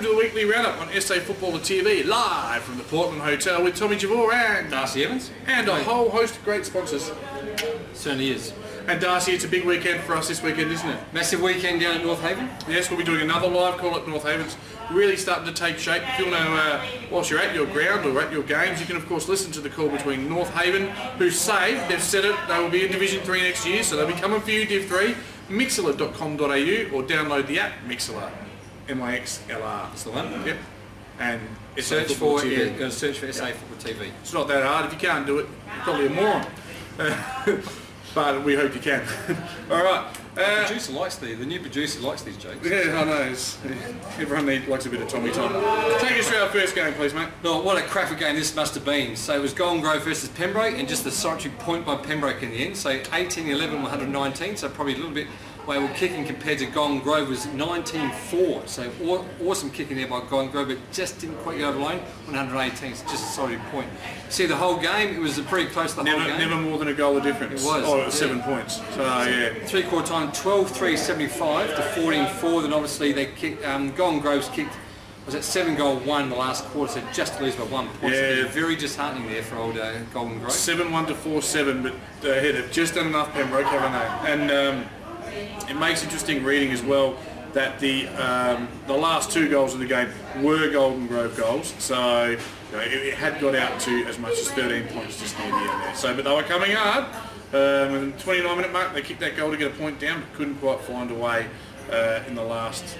the weekly roundup on SA Footballer TV, live from the Portland Hotel with Tommy Javor and Darcy Evans. And a whole host of great sponsors. Certainly is. And Darcy, it's a big weekend for us this weekend, isn't it? Massive weekend down at North Haven. Yes, we'll be doing another live call at North Haven. It's really starting to take shape. If you want to, whilst you're at your ground or at your games, you can of course listen to the call between North Haven, who say, they've said it, they will be in Division 3 next year, so they'll be coming for you, Div 3, mixlr.com.au, or download the app, Mixlr, M-I-X-L-R. That's the one. Yep. And search for search for SA Football TV. It's not that hard. If you can't do it, you're probably a moron. But we hope you can. All right. The producer likes the new producer likes these jokes. Yeah, I know. Everyone likes a bit of Tommy time. Take us through our first game, please, mate. No, what a cracker game this must have been. So it was Golden Grove versus Pembroke, and just a solitary point by Pembroke in the end. So 18-11, 119. So probably a little bit way we're kicking compared to Golden Grove was 19-4. So awesome kicking there by Golden Grove, but just didn't quite get over the line. 118. So just a solid point. See the whole game. It was pretty close to the whole game. Never more than a goal of difference. It was. Oh, it was 7 points. So yeah. Three-quarter time, 12-3-75 to 14-4. Then obviously they kicked. Golden Grove's kicked. Was it 7-1 in the last quarter? So just to lose by 1 point. Yeah. So very disheartening there for old Golden Grove. 7-1 to 4-7, but they've just done enough Pembroke, haven't they? And it makes interesting reading as well that the last 2 goals of the game were Golden Grove goals. So it had got out to as much as 13 points just near the end there. So, but they were coming hard. In the 29-minute mark, they kicked that goal to get a point down, but couldn't quite find a way in the last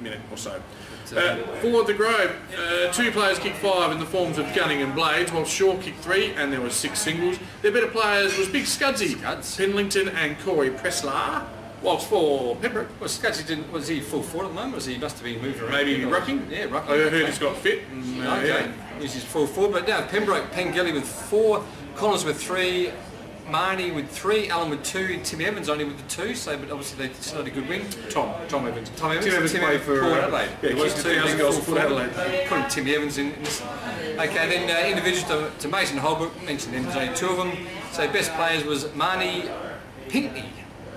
minute or so. For the Grove, 2 players kicked 5 in the forms of Gunning and Blades, while Shaw kicked 3, and there were 6 singles. Their better players was Big Scudsy, Penlington and Corey Presslar, whilst for Pembroke. Well, Scudsy was he full forward at the moment? He must have been moving around. Maybe rucking? Yeah, rucking. I heard he's got fit. And, okay. Yeah. He's his full forward, but now Pembroke, Pengelly with 4, Collins with 3, Marnie with 3, Allen with 2, Timmy Evans only with the 2, so but obviously they still had a good win. Tom Evans. Tim Evans played for Port Adelaide. Yeah, he was 2,000 goals for Port Adelaide. Put him Timmy Evans in this. Okay, then individuals to Mason Holbrook, mentioned them, there's only 2 of them. So best players was Marnie, Pinkney,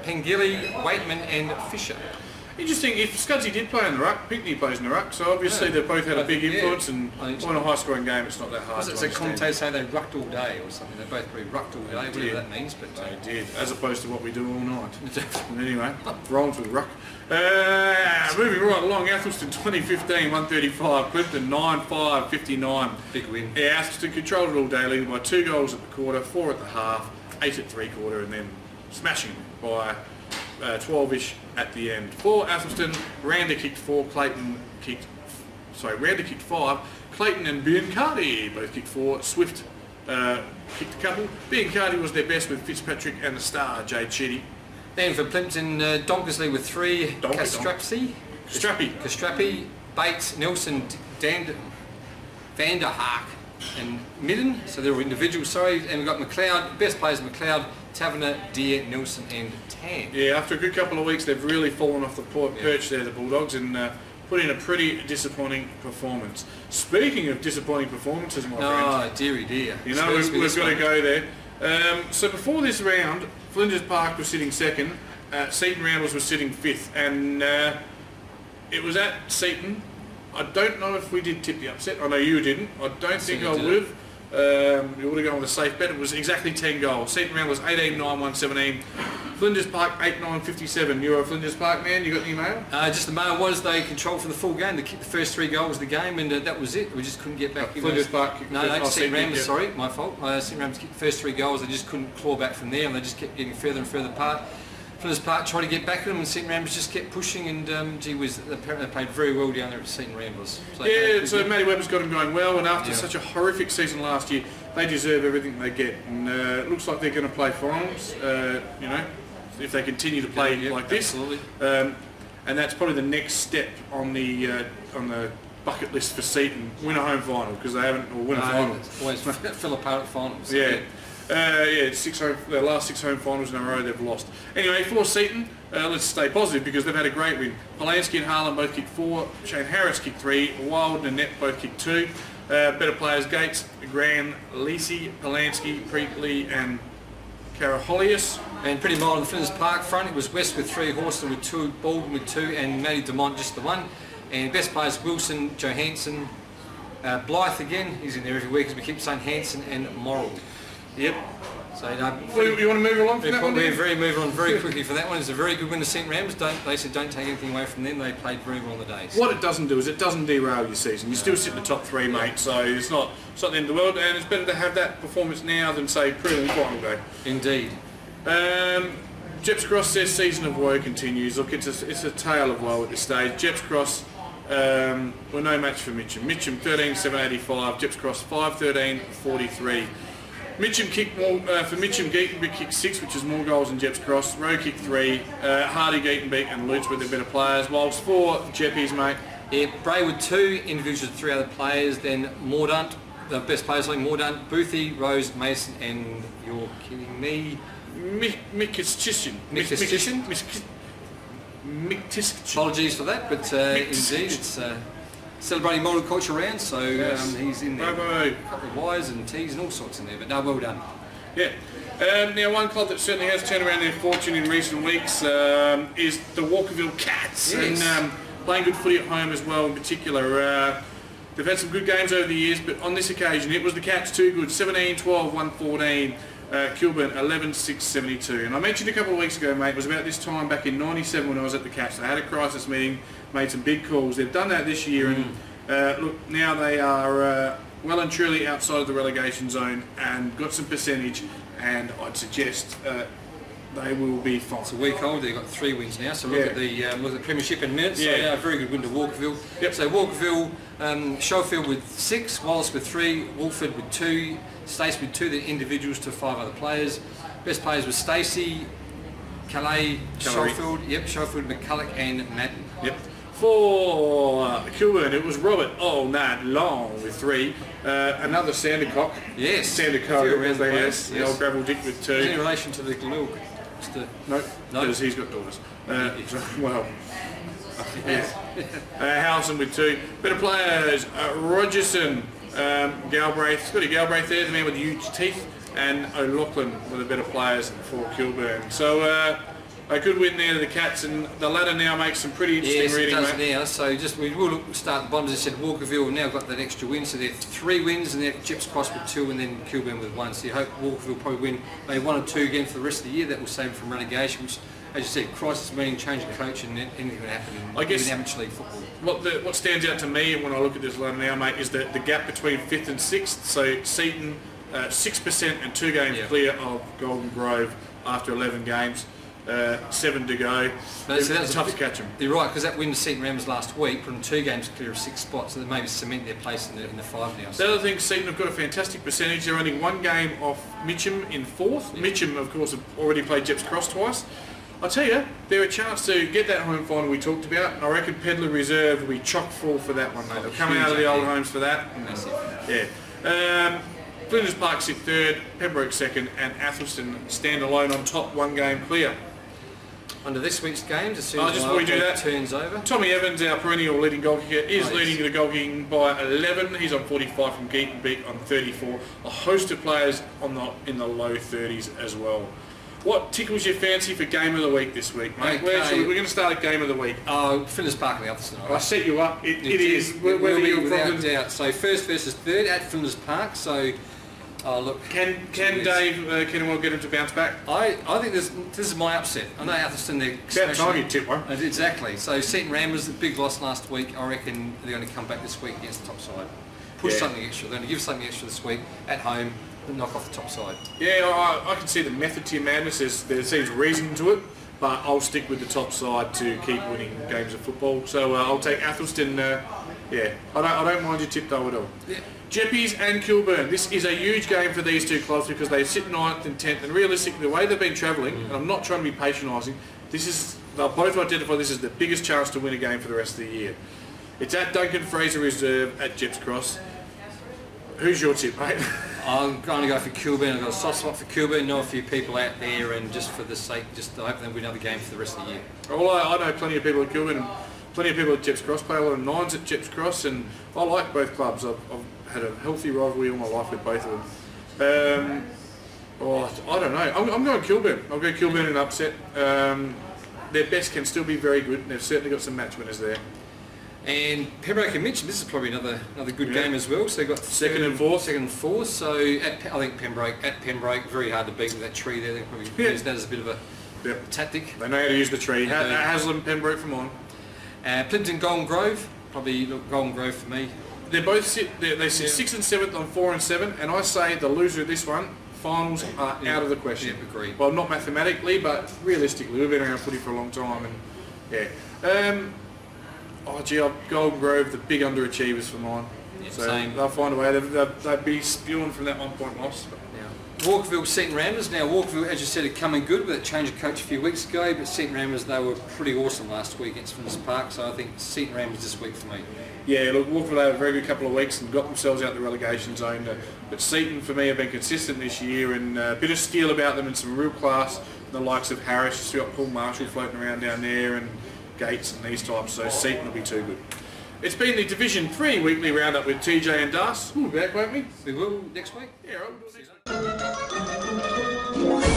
Pengilly, Waitman and Fisher. Interesting, if Scudsy did play in the ruck, Pinkney plays in the ruck, so obviously they've both had a big influence, and in a high-scoring game it's not that hard to understand. So commentators say they rucked all day or something, they both probably rucked all day, whatever that means. But they did, as opposed to what we do all night. Anyway, rhymes with ruck. Moving right along, Athelston 2015, 135, Clifton 9-5, 59. Big win. Yeah, Athelston controlled it all day, leading by 2 goals at the quarter, 4 at the half, 8 at three-quarter, and then smashing by 12-ish at the end. For Athelston, Randa kicked 4, Randa kicked 5, Clayton and Biancardi both kicked 4, Swift kicked a couple. Biancardi was their best with Fitzpatrick and the star, Jade Chitty. Then for Plimpton, Donkersley with 3, Castrapi, Bates, Nelson, Vanderhaak and Midden, so they were individuals, sorry, and we've got McLeod, best players McLeod, Taverner, Deere, Nelson and Tan. Yeah, after a good couple of weeks they've really fallen off the perch there, the Bulldogs, and put in a pretty disappointing performance. Speaking of disappointing performances, my friend. Oh, dearie dear. You know, we've got to go there. So before this round, Flinders Park was sitting 2nd, Seaton Ramblers was sitting 5th, and it was at Seaton. I don't know if we did tip the upset. I know you didn't. I don't think I would have. You would have gone with a safe bet. It was exactly 10 goals. Seaton Ramblers 18-9, 117. Flinders Park 8-9, 57. You're a Flinders Park man. You got any mail? Just the mail was they controlled for the full game. They kicked the first 3 goals of the game, and that was it. We just couldn't get back. Flinders Park. Seaton Ramblers. Sorry, my fault. Seaton Ramblers kicked the first 3 goals. They just couldn't claw back from there, and they just kept getting further and further apart. Flinders Park tried to get back at them, and Seaton Ramblers just kept pushing, and gee whiz, apparently they played very well down there at Seaton Ramblers. So yeah, so Matty Webber's got them going well, and after such a horrific season last year, they deserve everything they get, and it looks like they're going to play finals, if they continue to play like this. Absolutely. And that's probably the next step on the bucket list for Seaton, win a home final, because they haven't, or win a final. Always fell apart at finals. Yeah. Their last 6 home finals in a row they've lost. Anyway, for Seaton, let's stay positive because they've had a great win. Polanski and Harlan both kicked 4, Shane Harris kicked 3, Wild and Annette both kicked 2. Better players, Gates, Gran, Lisi, Polanski, Preetley and Caraholius. And pretty mild on the Flinders Park front. It was West with 3, Horston with 2, Baldwin with 2 and Matty Dumont just the 1. And best players, Wilson, Johansson, Blythe again, he's in there every week as we keep saying, Hansen and Morrill. Yep. So you want to move along from that one? We're move on very quickly for that one. It's a very good win to St Rams. They said don't take anything away from them. They played very well on the days. What it doesn't do is it doesn't derail your season. You still sit in the top 3, mate. So it's not the end of the world, and it's better to have that performance now than say prelim final day. Indeed. Jeps Cross says season of woe continues. Look, it's a tale of woe at this stage. Jeps Cross were no match for Mitcham. Mitcham 13,785. Jeps Cross 5,13,43. Mitcham kicked more for Mitcham. Geetenbeek kicked 6, which is more goals than Jeps Cross. Rowe kicked 3. Hardy, Geetenbeek, and Lutz were the better players. Whilst 4 Jeppies, mate. Yeah, Braywood 2, individuals 3 other players. Then Mordaunt, the best players like Mordaunt, Boothie, Rose, Mason, and you're kidding me. Mikistician. Apologies for that, but indeed it's celebrating multicultural round, so he's in there. A couple of Y's and T's and all sorts in there, but no, well done. Yeah. Now one club that certainly has turned around their fortune in recent weeks is the Walkerville Cats, yes. and playing good footy at home as well in particular. They've had some good games over the years, but on this occasion it was the Cats too good, 17-12, 1-14. Kilburn 11-6-72, and I mentioned a couple of weeks ago, mate, it was about this time back in '97 when I was at the Cats. They had a crisis meeting, made some big calls. They've done that this year, and look, now they are well and truly outside of the relegation zone and got some percentage, and I'd suggest they will be fine. It's a week old. They've got 3 wins now. So look at the Premiership in minutes. So a very good win to Walkerville. Yep. So Walkerville, Schofield with 6, Wallace with 3, Wolford with 2, Stacey with 2. The individuals to 5 other players. Best players were Stacey, Calais, Schofield. Yep, Schofield, McCulloch, and Madden. Yep. For Kilburn, it was Robert all night long with 3. Another Sandercock. Yes. Sandercock, as they yes. The old gravel dick with 2. In relation to the Glenelg. No, because he's got daughters. Well, Howson with 2. Better players, Rogerson, Galbraith, Scotty Galbraith there, the man with the huge teeth, and O'Loughlin were the better players for Kilburn. So a good win there to the Cats, and the ladder now makes some pretty interesting reading. Yes, it does now. So just we will start the bottom. As I said, Walkerville have now got that extra win, so they're 3 wins, and they're Jeps Cross with 2, and then Kilburn with 1. So you hope Walkerville will probably win maybe 1 or 2 again for the rest of the year. That will save them from relegation, which, as you said, crisis meaning change of coach, and anything can happen in amateur league football. What stands out to me when I look at this ladder now, mate, is the gap between 5th and 6th. So Seaton 6% and 2 games clear of Golden Grove after 11 games. 7 to go. It's tough to catch them. You're right, because that win to St Rams last week put them 2 games clear of 6 spots, so they maybe cement their place in the 5 now. So. The other thing, Seaton have got a fantastic percentage. They're only 1 game off Mitcham in 4th. Yeah. Mitcham, of course, have already played Jeps Cross twice. I tell you, they're a chance to get that home final we talked about, and I reckon Pedlar Reserve will be chock full for that one, mate. They'll come out of the old homes for that. Massive. Yeah. Flinders Park sit 3rd, Pembroke 2nd, and Athelston stand alone on top, 1 game clear. Under this week's games, as soon as just before we do that, turns over. Tommy Evans, our perennial leading goal kicker, is leading the goal kicking by 11. He's on 45 from Geetenbeek on 34. A host of players in the low 30s as well. What tickles your fancy for game of the week this week, mate? Okay. We're going to start at game of the week. Oh, Flinders Park and the Athelston. I set you up. It is. It will be without doubt. So 1st versus 3rd at Flinders Park. So. Oh look! Can Dave Kennewell get him to bounce back? I think this is my upset. I know Athelston, they're about time you tip one. Exactly. So St Rams, the big loss last week. I reckon they're going to come back this week against the top side. Push something extra. They're going to give something extra this week at home and knock off the top side. Yeah, I can see the method to your madness. There seems reason to it, but I'll stick with the top side to keep winning games of football. So I'll take Athelston. I don't mind your tip though at all. Yeah. Jeppies and Kilburn. This is a huge game for these 2 clubs because they sit 9th and 10th, and realistically, the way they've been travelling, and I'm not trying to be patronising, they'll both identify this as the biggest chance to win a game for the rest of the year. It's at Duncan Fraser Reserve at Jeps Cross. Who's your tip, mate? I'm going to go for Kilburn. I've got a soft spot for Kilburn. Know a few people out there, and just for the sake, I hope they win another game for the rest of the year. Well, I know plenty of people at Kilburn. Plenty of people at Jeps Cross, play a lot of 9s at Jeps Cross, and I like both clubs. I've had a healthy rivalry all my life with both of them. I don't know. I'm going Kilburn. I'll go Kilburn in an upset. Their best can still be very good, and they've certainly got some match winners there. And Pembroke, I mentioned, this is probably another good game as well. So you've got second and fourth. So I think Pembroke, very hard to beat with that tree there. They probably use that as a bit of a tactic. They know how to use the tree. Haslam, Pembroke from on. Plimpton, Golden Grove, probably Golden Grove for me. They both sit 6th and 7th on 4 and 7, and I say the loser of this one, finals are out of the question. Yeah, agreed. Well, not mathematically, but realistically, we've been around footy for a long time, and Golden Grove, the big underachievers for mine. Yeah, so same. They'll find a way. They'd be spewing from that 1 point loss. Walkerville, Seton Ramblers. Now Walkerville, as you said, are coming good with that change of coach a few weeks ago, but Seton Ramblers, they were pretty awesome last week against Flinders Park, so I think Seton Ramblers this week for me. Yeah, look, Walkerville had a very good couple of weeks and got themselves out the relegation zone, but Seton for me have been consistent this year, and a bit of skill about them and some real class. The likes of Harris, you've got Paul Marshall floating around down there, and Gates and these types, so Seton will be too good. It's been the Division 3 weekly roundup with TJ and Darcy. We'll be back, won't we? We will next week. Yeah, we'll do it next week.